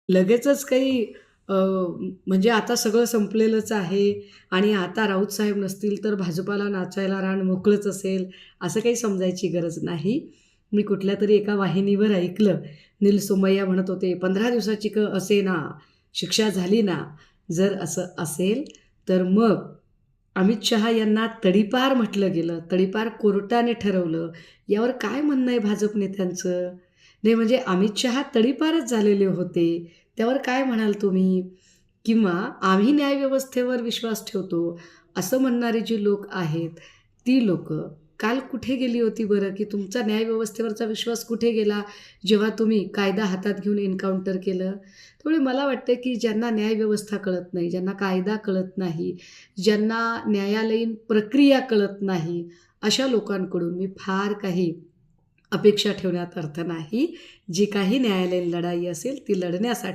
लगेचच काही म्हणजे आता सगळं संपलेलंच आहे आणि आता राऊत साहेब नसतील तर भाजपाला नाचायला रान मोकळंच असेल, असं काही समजायची गरज नाही. मी कुठल्यातरी एका वाहिनीवर ऐकलं, नील सोमय्या म्हणत होते, "15 दिवसाची असेना, शिक्षा झाली ना." जर असं असेल, तर मग अमित शहा यांना तडीपार म्हटलं गेलं, तडीपार कोर्टाने ठरवलं. यावर काय म्हणणं आहे भाजप नेत्यांचं? नाही म्हणजे अमित शहा तडीपारच झालेले होते. त्यावर काय म्हणाल तुम्ही? किंवा आम्ही न्यायव्यवस्थेवर विश्वास ठेवतो, असं म्हणणारी जी लोक आहेत, ती लोकं काल कुठे गेली होती बरं? की तुमचा न्यायव्यवस्थेवरचा विश्वास कुठे गेला, जेव्हा तुम्ही कायदा हातात घेऊन एन्काउंटर केलं? त्यामुळे मला वाटतं, की ज्यांना न्यायव्यवस्था कळत नाही, ज्यांना कायदा कळत नाही, ज्यांना न्यायालयीन प्रक्रिया कळत नाही, अशा लोकांकडून मी फार काही अपेक्षा ठेवण्यात अर्थ नाही. जी काही न्यायालयीन लढाई असेल ती लढण्यासाठी